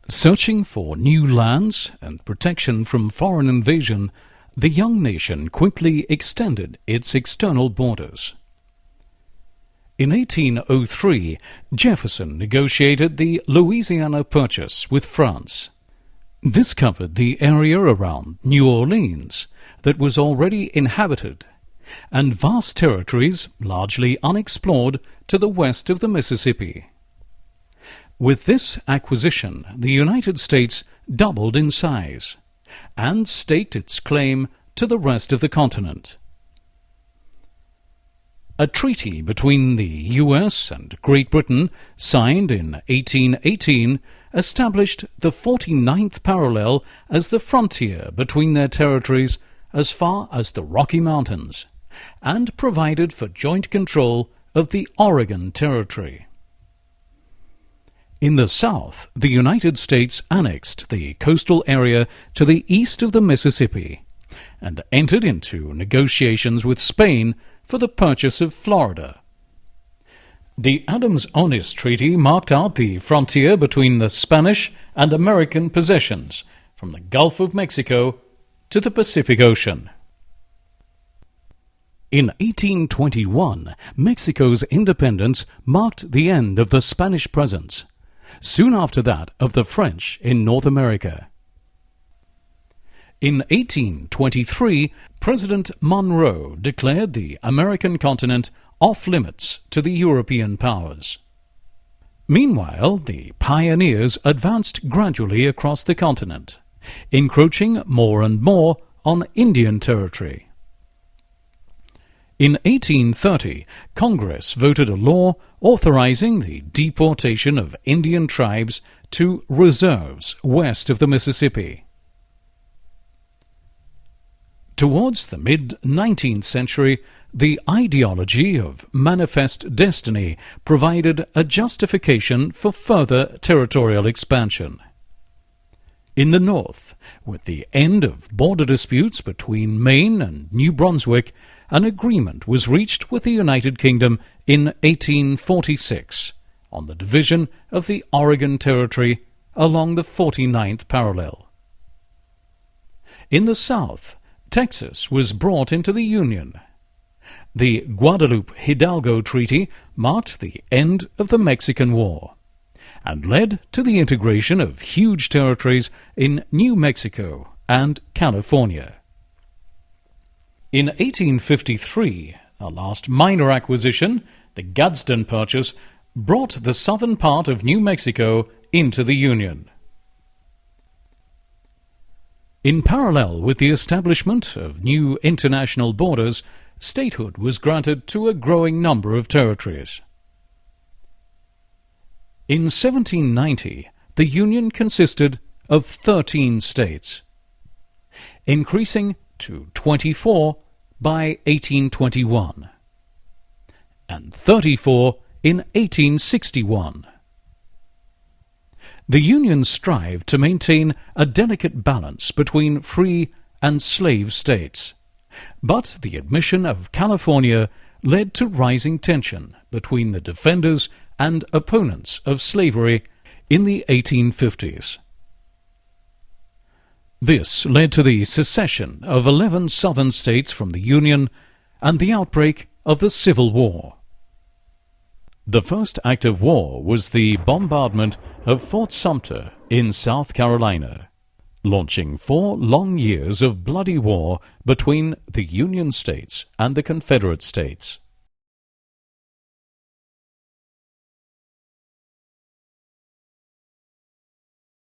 Searching for new lands and protection from foreign invasion, the young nation quickly extended its external borders. In 1803, Jefferson negotiated the Louisiana Purchase with France. This covered the area around New Orleans that was already inhabited, and vast territories largely unexplored to the west of the Mississippi. With this acquisition, the United States doubled in size and staked its claim to the rest of the continent. A treaty between the U.S. and Great Britain, signed in 1818, established the 49th parallel as the frontier between their territories as far as the Rocky Mountains, and provided for joint control of the Oregon Territory. In the south, the United States annexed the coastal area to the east of the Mississippi and entered into negotiations with Spain for the purchase of Florida. The Adams-Onis Treaty marked out the frontier between the Spanish and American possessions from the Gulf of Mexico to the Pacific Ocean. In 1821, Mexico's independence marked the end of the Spanish presence, soon after that of the French in North America. In 1823, President Monroe declared the American continent off-limits to the European powers. Meanwhile, the pioneers advanced gradually across the continent, encroaching more and more on Indian territory. In 1830, Congress voted a law authorizing the deportation of Indian tribes to reserves west of the Mississippi. Towards the mid-19th century, the ideology of manifest destiny provided a justification for further territorial expansion. In the north, with the end of border disputes between Maine and New Brunswick, an agreement was reached with the United Kingdom in 1846 on the division of the Oregon Territory along the 49th parallel. In the south, Texas was brought into the Union. The Guadalupe-Hidalgo Treaty marked the end of the Mexican War and led to the integration of huge territories in New Mexico and California. In 1853, a last minor acquisition, the Gadsden Purchase, brought the southern part of New Mexico into the Union. In parallel with the establishment of new international borders, statehood was granted to a growing number of territories. In 1790, the Union consisted of 13 states, increasing to 24 by 1821, and 34 in 1861. The Union strived to maintain a delicate balance between free and slave states, but the admission of California led to rising tension between the defenders and opponents of slavery in the 1850s. This led to the secession of 11 southern states from the Union and the outbreak of the Civil War. The first act of war was the bombardment of Fort Sumter in South Carolina, launching 4 long years of bloody war between the Union States and the Confederate States.